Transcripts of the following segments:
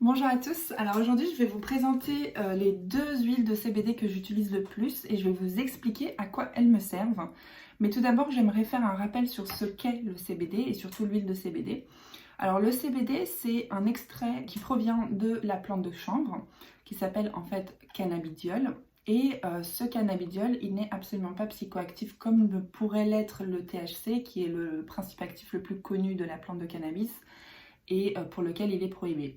Bonjour à tous, alors aujourd'hui je vais vous présenter les deux huiles de CBD que j'utilise le plus et je vais vous expliquer à quoi elles me servent. Mais tout d'abord j'aimerais faire un rappel sur ce qu'est le CBD et surtout l'huile de CBD. Alors le CBD c'est un extrait qui provient de la plante de chanvre qui s'appelle en fait cannabidiol. Et ce cannabidiol il n'est absolument pas psychoactif comme le pourrait l'être le THC qui est le principe actif le plus connu de la plante de cannabis et pour lequel il est prohibé.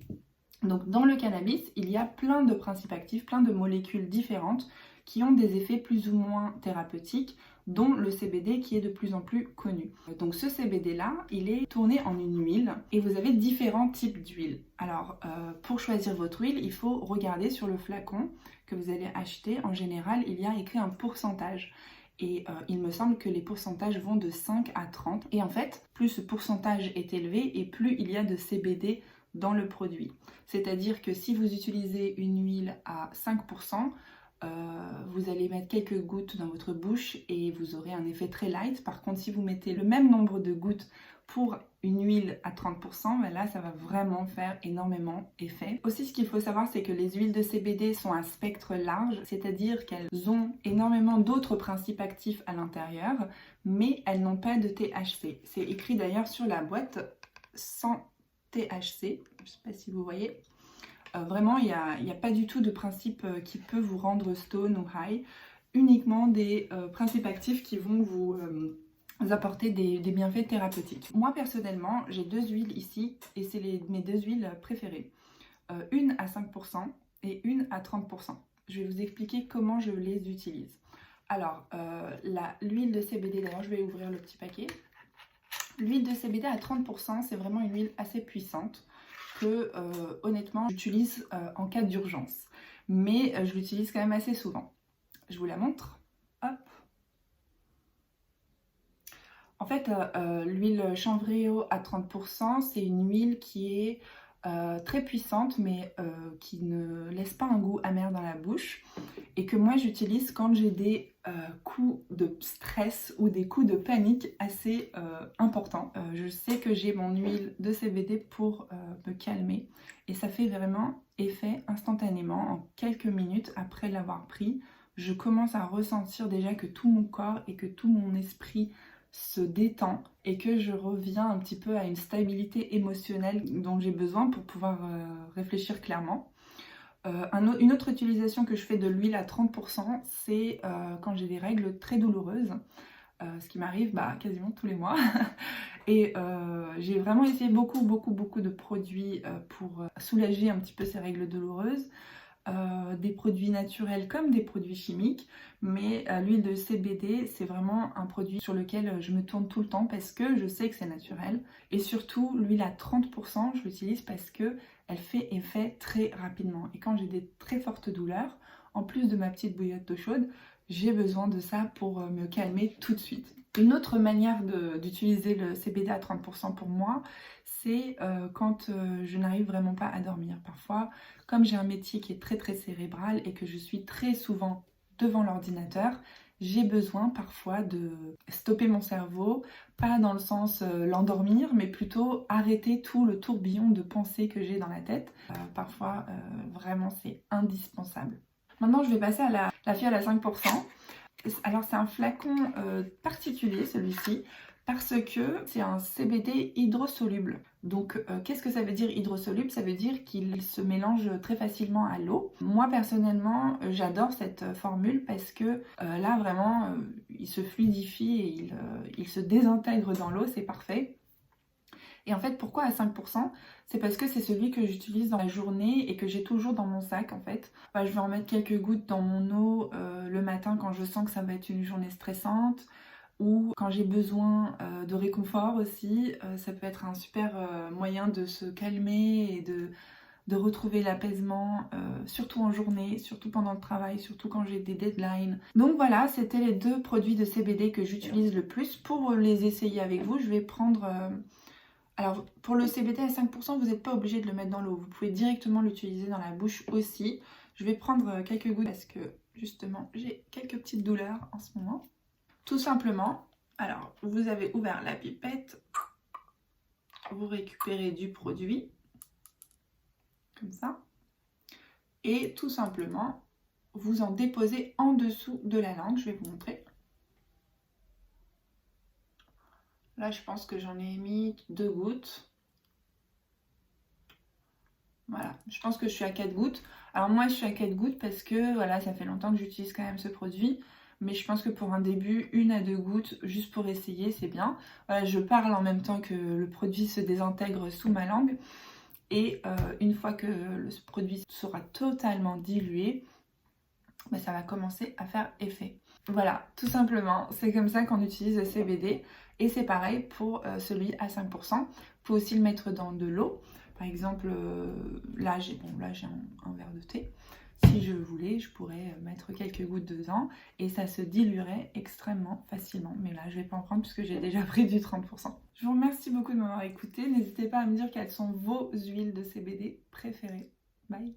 Donc dans le cannabis, il y a plein de principes actifs, plein de molécules différentes qui ont des effets plus ou moins thérapeutiques, dont le CBD qui est de plus en plus connu. Donc ce CBD là, il est tourné en une huile et vous avez différents types d'huile. Alors pour choisir votre huile, il faut regarder sur le flacon que vous allez acheter. En général, il y a écrit un pourcentage. Et il me semble que les pourcentages vont de 5 à 30. Et en fait, plus ce pourcentage est élevé et plus il y a de CBD dans le produit. C'est-à-dire que si vous utilisez une huile à 5%, vous allez mettre quelques gouttes dans votre bouche et vous aurez un effet très light. Par contre, si vous mettez le même nombre de gouttes pour une huile à 30%, ben là, ça va vraiment faire énormément effet. Aussi, ce qu'il faut savoir, c'est que les huiles de CBD sont à spectre large, c'est-à-dire qu'elles ont énormément d'autres principes actifs à l'intérieur, mais elles n'ont pas de THC. C'est écrit d'ailleurs sur la boîte sans THC, je ne sais pas si vous voyez. Vraiment, il n'y a pas du tout de principe qui peut vous rendre stone ou high, uniquement des principes actifs qui vont vous apporter des bienfaits thérapeutiques. Moi personnellement, j'ai deux huiles ici et c'est mes deux huiles préférées. Une à 5% et une à 30%. Je vais vous expliquer comment je les utilise. Alors, l'huile de CBD, d'ailleurs je vais ouvrir le petit paquet. L'huile de CBD à 30%, c'est vraiment une huile assez puissante que honnêtement j'utilise en cas d'urgence. Mais je l'utilise quand même assez souvent. Je vous la montre. Hop. En fait, l'huile chanvréo à 30%, c'est une huile qui est très puissante mais qui ne laisse pas un goût amer dans la bouche et que moi j'utilise quand j'ai des coups de stress ou des coups de panique assez importants. Je sais que j'ai mon huile de CBD pour me calmer et ça fait vraiment effet instantanément. En quelques minutes après l'avoir pris, je commence à ressentir déjà que tout mon corps et que tout mon esprit se détend et que je reviens un petit peu à une stabilité émotionnelle dont j'ai besoin pour pouvoir réfléchir clairement. Une autre utilisation que je fais de l'huile à 30%, c'est quand j'ai des règles très douloureuses, ce qui m'arrive quasiment tous les mois. Et j'ai vraiment essayé beaucoup de produits pour soulager un petit peu ces règles douloureuses. Des produits naturels comme des produits chimiques, mais l'huile de CBD c'est vraiment un produit sur lequel je me tourne tout le temps parce que je sais que c'est naturel et surtout l'huile à 30% je l'utilise parce que elle fait effet très rapidement et quand j'ai des très fortes douleurs, en plus de ma petite bouillotte d'eau chaude, j'ai besoin de ça pour me calmer tout de suite. Une autre manière d'utiliser le CBD à 30% pour moi, c'est quand je n'arrive vraiment pas à dormir. Parfois, comme j'ai un métier qui est très cérébral et que je suis très souvent devant l'ordinateur, j'ai besoin parfois de stopper mon cerveau, pas dans le sens l'endormir, mais plutôt arrêter tout le tourbillon de pensées que j'ai dans la tête. Parfois, vraiment, c'est indispensable. Maintenant, je vais passer à la fiole à 5%. Alors, c'est un flacon particulier, celui-ci, parce que c'est un CBD hydrosoluble. Donc qu'est-ce que ça veut dire hydrosoluble? Ça veut dire qu'il se mélange très facilement à l'eau. Moi personnellement j'adore cette formule parce que là vraiment il se fluidifie et il se désintègre dans l'eau, c'est parfait. Et en fait, pourquoi à 5%? C'est parce que c'est celui que j'utilise dans la journée et que j'ai toujours dans mon sac en fait. Je vais en mettre quelques gouttes dans mon eau le matin quand je sens que ça va être une journée stressante ou quand j'ai besoin de réconfort aussi. Ça peut être un super moyen de se calmer et de retrouver l'apaisement, surtout en journée, surtout pendant le travail, surtout quand j'ai des deadlines. Donc voilà, c'était les deux produits de CBD que j'utilise le plus. Pour les essayer avec vous, je vais prendre... Alors pour le CBD à 5%, vous n'êtes pas obligé de le mettre dans l'eau. Vous pouvez directement l'utiliser dans la bouche aussi. Je vais prendre quelques gouttes parce que justement j'ai quelques petites douleurs en ce moment. Tout simplement, alors vous avez ouvert la pipette, vous récupérez du produit. comme ça. Et tout simplement, vous en déposez en dessous de la langue. Je vais vous montrer. Là, je pense que j'en ai mis 2 gouttes. Voilà, je pense que je suis à 4 gouttes. Alors moi, je suis à 4 gouttes parce que voilà, ça fait longtemps que j'utilise quand même ce produit. Mais je pense que pour un début, 1 à 2 gouttes, juste pour essayer, c'est bien. Voilà, je parle en même temps que le produit se désintègre sous ma langue. Et une fois que le produit sera totalement dilué, bah, ça va commencer à faire effet. Voilà, tout simplement, c'est comme ça qu'on utilise le CBD. Et c'est pareil pour celui à 5%. Vous pouvez aussi le mettre dans de l'eau. Par exemple, là j'ai un verre de thé. Si je voulais, je pourrais mettre quelques gouttes dedans et ça se diluerait extrêmement facilement. Mais là, je ne vais pas en prendre puisque j'ai déjà pris du 30%. Je vous remercie beaucoup de m'avoir écouté. N'hésitez pas à me dire quelles sont vos huiles de CBD préférées. Bye!